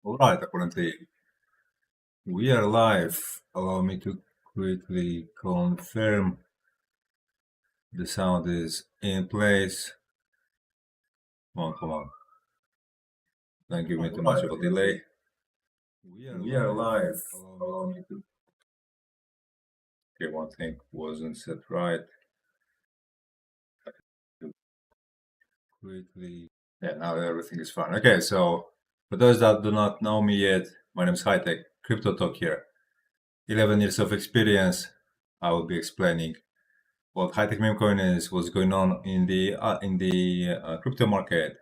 All right, apparently we are live. Allow me to quickly confirm the sound is in place. Come on. Don't give me too much of a delay. We are live. Allow me to. Okay, one thing wasn't set right. Quickly. Yeah, now everything is fine. Okay, so for those that do not know me yet, my name is Hightech, Crypto Talk here. 11 years of experience. I will be explaining what high-tech meme coin is, what's going on in the crypto market.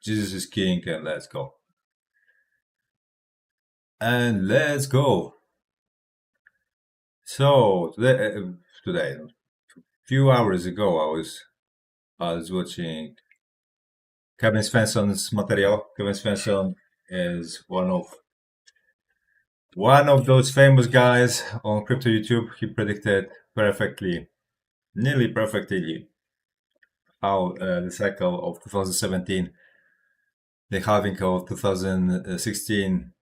Jesus is king, and let's go. And let's go. So today, a few hours ago, I was watching Kevin Svensson's material. Kevin Svensson is one of those famous guys on crypto YouTube. He predicted perfectly, nearly perfectly, how the cycle of 2017, the halving of 2016,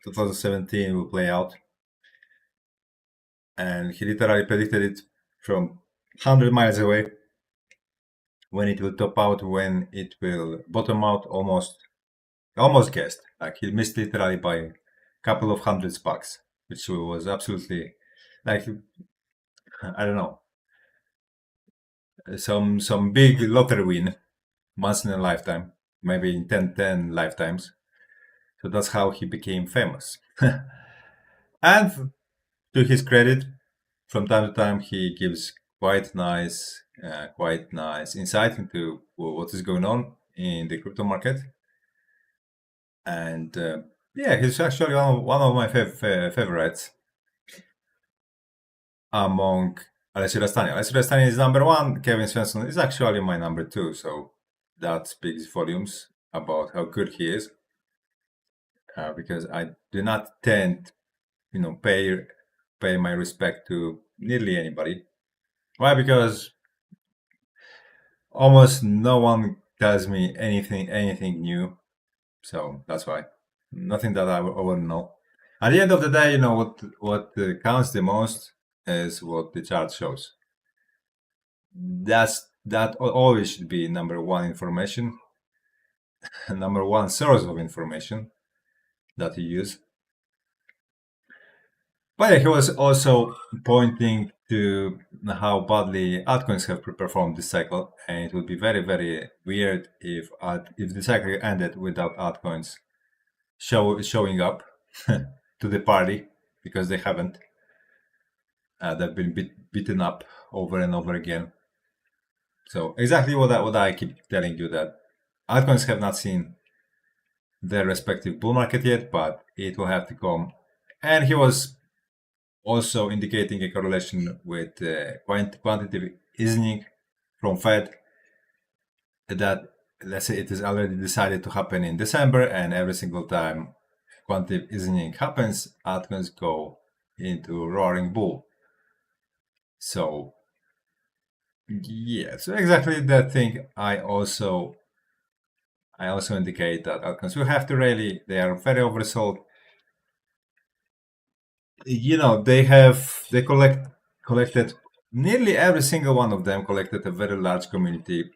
2017 will play out. And he literally predicted it from 100 miles away, when it will top out, when it will bottom out, almost guessed. Like, he missed literally by a couple of hundred sparks, which was absolutely, like, I don't know, some big lottery win, once in a lifetime, maybe in 10 lifetimes. So that's how he became famous. And to his credit, from time to time he gives quite nice insight into what is going on in the crypto market. And yeah, he's actually one of my favorites among Alessio Rastani. Alessio Rastani is number one. Kevin Svensson is actually my number two. So that speaks volumes about how good he is. Because I do not tend, pay my respect to nearly anybody. Why? Because almost no one tells me anything new. So that's why. Nothing that I wouldn't know. At the end of the day, what counts the most is what the chart shows. That always should be number one information, number one source of information that you use. But yeah, he was also pointing to how badly altcoins have performed this cycle, and it would be very, very weird if the cycle ended without altcoins showing up to the party, because they haven't. They've been beaten up over and over again. So exactly what I keep telling you, that altcoins have not seen their respective bull market yet, but it will have to come. And he was also indicating a correlation with quantitative easing from Fed, that, let's say, it is already decided to happen in December, and every single time quantitative easing happens, altcoins go into roaring bull. So yeah, so exactly that thing. I also indicate that altcoins will have to rally. They are very oversold. They collected, nearly every single one of them collected a very large community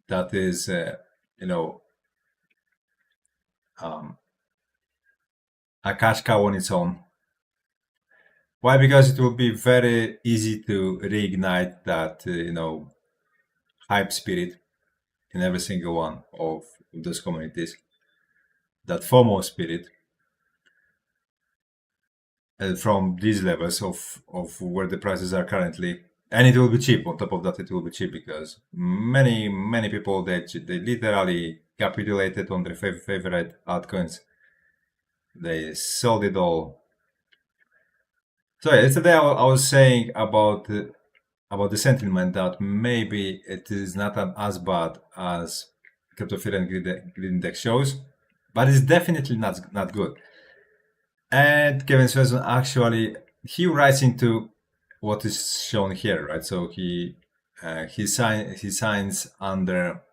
that is, a cash cow on its own. Why? Because it will be very easy to reignite that, hype spirit in every single one of those communities, that FOMO spirit, from these levels of where the prices are currently. And it will be cheap. On top of that, it will be cheap, because many people, they literally capitulated on their favorite altcoins. They sold it all. So yeah, yesterday I was saying about the sentiment, that maybe it is not as bad as Crypto Fear and Greed Index shows, but it's definitely not good. And Kevin Svensson, actually, he writes into what is shown here, right? So he signs under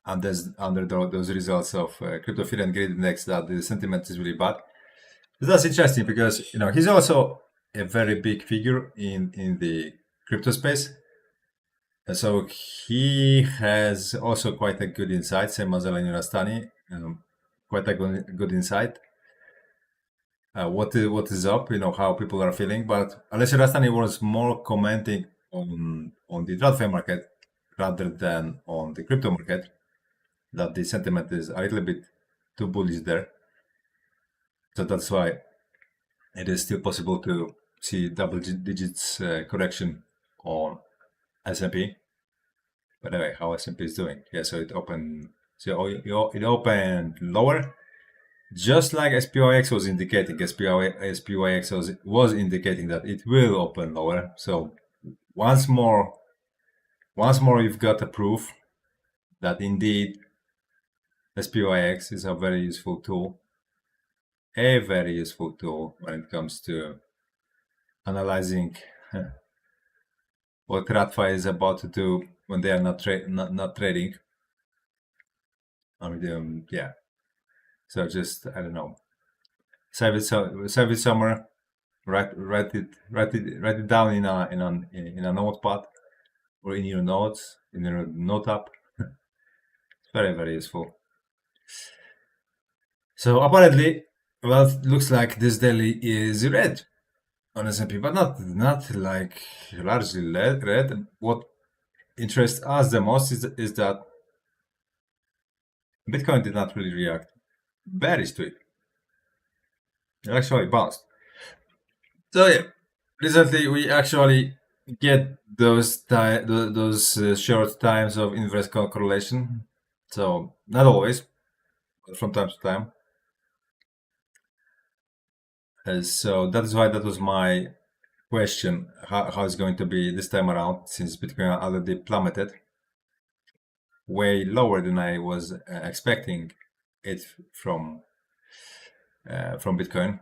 under those results of Crypto Fear and Greed Index that the sentiment is really bad. That's interesting because he's also a very big figure in the crypto space. And so he has also quite a good insight, same as Eleni Rastani, quite a good insight. What is up, how people are feeling. But Alessio Rastani was more commenting on the TradFi market rather than on the crypto market, that the sentiment is a little bit too bullish there. So that's why it is still possible to see double digits correction on S&P. But anyway, how S&P is doing? Yeah, so it opened. So it opened lower, just like SPYX was indicating. SPYX was indicating that it will open lower. So once more, you've got a proof that indeed SPYX is a very useful tool. A very useful tool when it comes to analyzing what TradFi is about to do when they are not trading. Yeah. So just, I don't know, save it somewhere. Write it down in a notepad or in your notes, in your note app. It's very, very useful. So apparently, well, it looks like this daily is red on S&P, but not like largely red. What interests us the most is that Bitcoin did not really react bearish to it. It actually bounced. So yeah, recently we actually get those short times of inverse correlation. So not always, but from time to time. So that is why that was my question: how it's going to be this time around, since Bitcoin already plummeted way lower than I was expecting it from Bitcoin.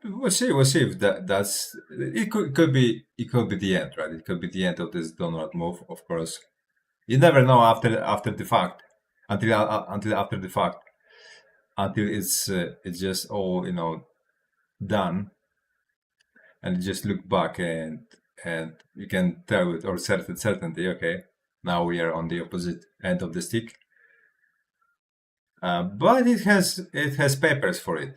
We'll see if that's it. Could be the end, right? It could be the end of this downward move. Of course, you never know after the fact, until after the fact, until it's just all done, and you just look back and you can tell with or certainty, okay, now we are on the opposite end of the stick. But it has papers for it.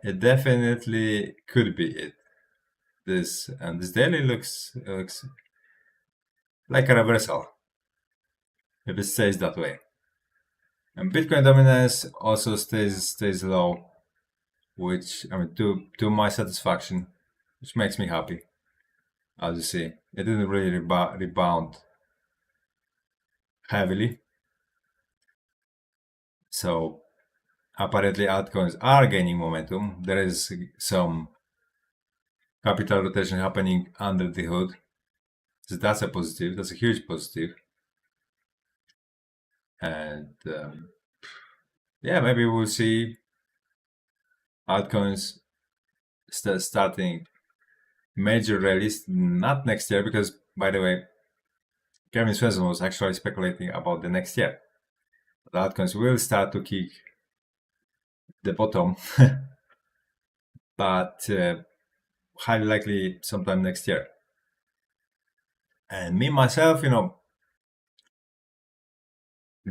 It definitely could be it. This daily looks like a reversal if it stays that way. And Bitcoin dominance also stays low, which to my satisfaction, which makes me happy. As you see, it didn't really rebound heavily. So apparently altcoins are gaining momentum. There is some capital rotation happening under the hood. So that's a positive. That's a huge positive. And yeah, maybe we'll see altcoins starting major rallies, not next year, because, by the way, Kevin Svensson was actually speculating about the next year. The altcoins will start to kick the bottom, but highly likely sometime next year. And me, myself,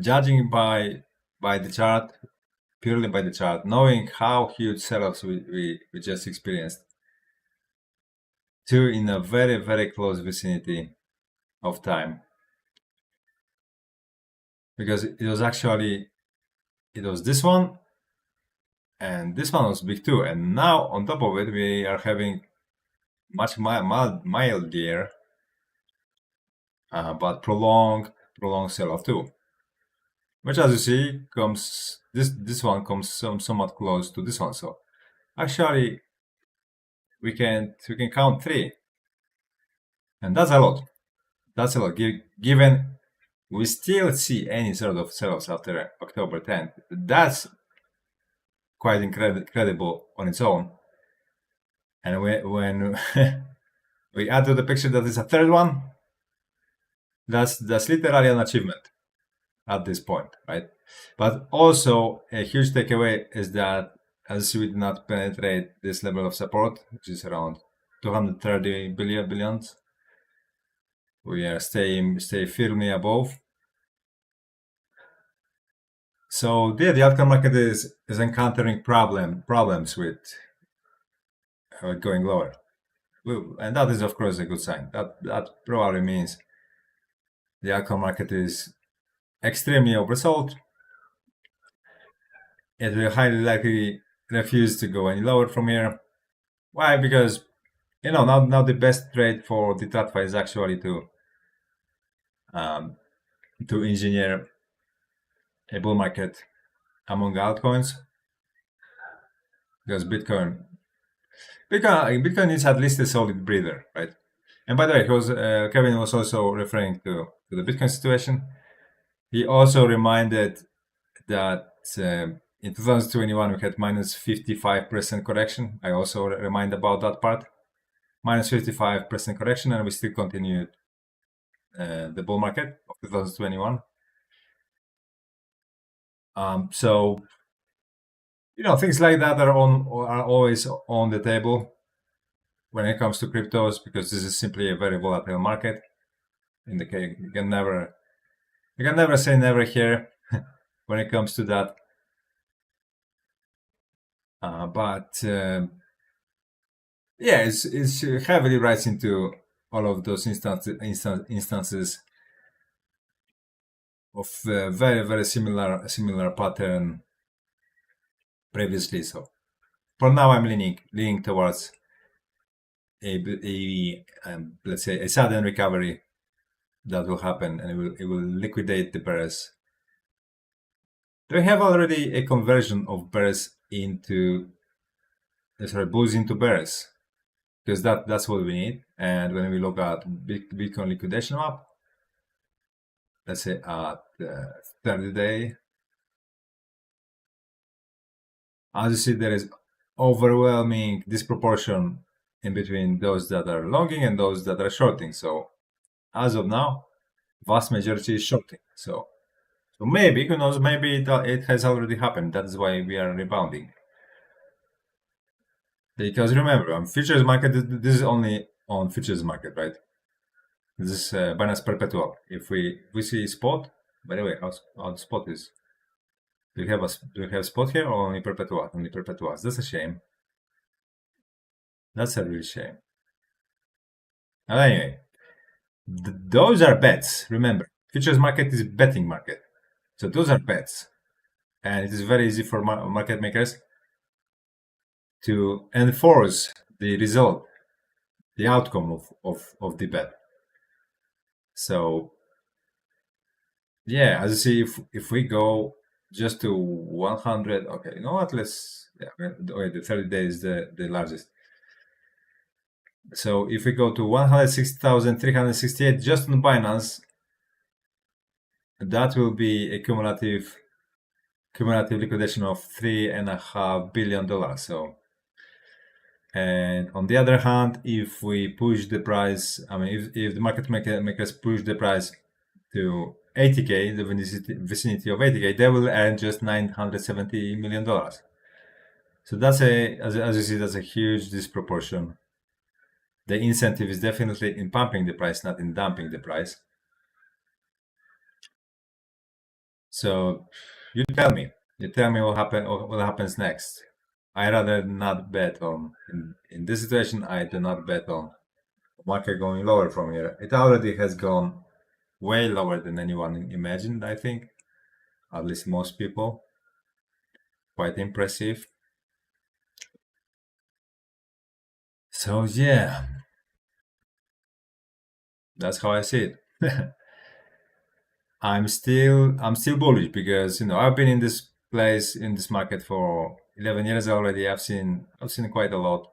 judging by the chart, purely by the chart, knowing how huge sell-offs we just experienced, two in a very, very close vicinity of time, because it was this one, and this one was big too, and now on top of it we are having much milder but prolonged sell-off too, which, as you see, comes this one comes somewhat close to this one. So actually we can count three, and that's a lot. That's a lot, given we still see any sort of sell-offs after October 10th. That's quite incredible on its own. And when we add to the picture that is a third one, That's literally an achievement at this point, right? But also a huge takeaway is that as we did not penetrate this level of support, which is around 230 billions, we are stay firmly above. So the outcome market is encountering problems with going lower, and that is of course a good sign. That probably means the outcome market is extremely oversold. It will highly likely refuse to go any lower from here. Why? Because now the best trade for the TradFi is actually um, to engineer a bull market among altcoins, because Bitcoin is at least a solid breather, right? And by the way, Kevin was also referring to the Bitcoin situation. He also reminded that in 2021 we had minus 55% correction. I also remind about that part. Minus 55% correction, and we still continued the bull market of 2021. So things like that are always on the table when it comes to cryptos, because this is simply a very volatile market. In the case, you can never say never here when it comes to that. Yeah, it's heavily writes into all of those instances of very very similar pattern previously. So for now, I'm leaning towards let's say a sudden recovery that will happen, and it will liquidate the bears. Do we have already a conversion of bears into bulls into bears? Because that's what we need. And when we look at Bitcoin liquidation map, let's say at 30-day, as you see, there is overwhelming disproportion in between those that are longing and those that are shorting. So as of now, vast majority is shorting. So maybe, who knows, maybe it has already happened. That's why we are rebounding. Because remember, on futures market, this is only on futures market, right? This is Binance Perpetual. If we see spot, by the way, how spot is? Do we have spot here or only Perpetual? Only Perpetuals. That's a shame. That's a real shame. And anyway, those are bets. Remember, futures market is betting market. So those are bets. And it is very easy for market makers to enforce the result, the outcome of the bet. So yeah, as you see, if we go just to 100, okay, you know what? The 30 days the largest. So if we go to 106,368 just on Binance, that will be a cumulative liquidation of $3.5 billion. So, and on the other hand, if we push the price, if the market makers push the price to 80K, the vicinity of 80K, they will earn just $970 million. So that's as you see, that's a huge disproportion. The incentive is definitely in pumping the price, not in dumping the price. So you tell me what happens next. I rather not bet on in this situation. I do not bet on market going lower from here. It already has gone way lower than anyone imagined, I think. At least most people. Quite impressive. So yeah, that's how I see it. I'm still bullish because I've been in this market for 11 years already. I've seen quite a lot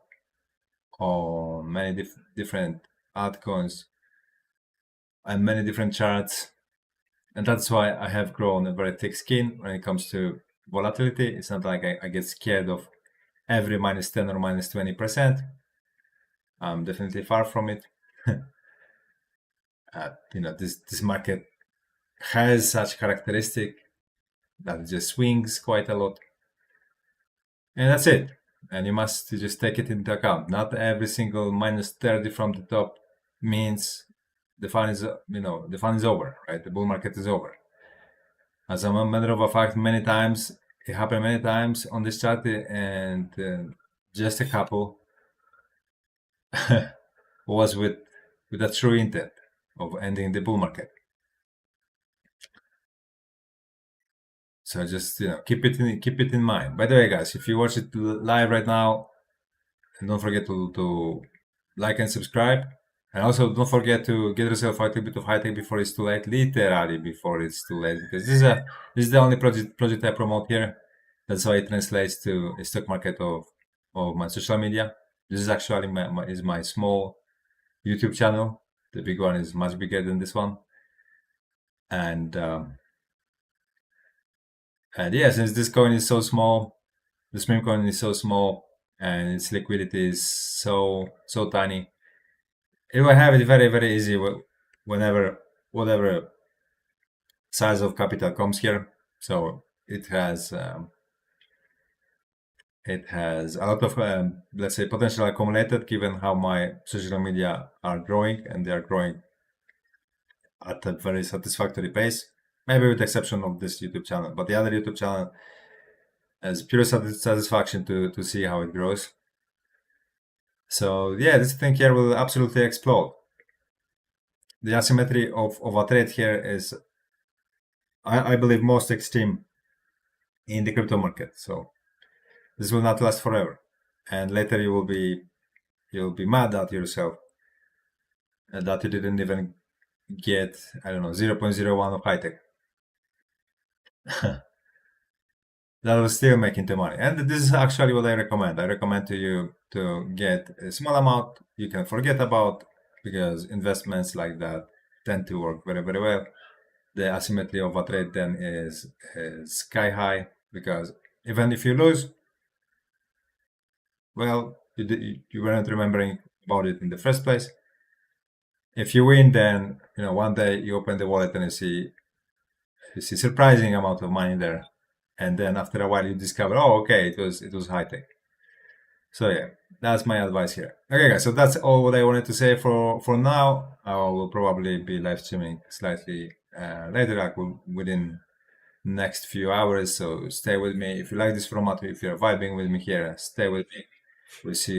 on many different altcoins and many different charts, and that's why I have grown a very thick skin when it comes to volatility. It's not like I get scared of every minus 10 or minus 20%. I'm definitely far from it. This market has such characteristic that it just swings quite a lot, and that's it. And you must just take it into account. Not every single -30 from the top means the fun is over, right? The bull market is over. As a matter of fact, it happened many times on this chart, and just a couple was with a true intent of ending the bull market. So just keep it in mind. By the way, guys, if you watch it live right now, don't forget to like and subscribe, and also don't forget to get yourself a little bit of high tech before it's too late. Literally before it's too late, because this is the only project I promote here. That's why it translates to a stock market of my social media. This is actually my small YouTube channel. The big one is much bigger than this one, and yeah, since this coin is so small, this meme coin is so small, and its liquidity is so tiny, it will have it very, very easy whenever whatever size of capital comes here. So it has a lot of let's say potential accumulated, given how my social media are growing, and they are growing at a very satisfactory pace. Maybe with the exception of this YouTube channel, but the other YouTube channel has pure satisfaction to see how it grows. So yeah, this thing here will absolutely explode. The asymmetry of a trade here is, I believe, most extreme in the crypto market. So this will not last forever, and later you'll be mad at yourself that you didn't even get 0.01 of high tech. That was still making the money, and this is actually what I recommend. I recommend to you to get a small amount you can forget about, because investments like that tend to work very, very well. The asymmetry of a trade then is sky high, because even if you lose, well, you weren't remembering about it in the first place. If you win, then one day you open the wallet and you see surprising amount of money there, and then after a while you discover, oh, okay, it was high tech. So yeah, that's my advice here. Okay, guys, so that's all what I wanted to say for now. I will probably be live streaming slightly later, like within next few hours. So stay with me. If you like this format, if you're vibing with me here, stay with me. We'll see you.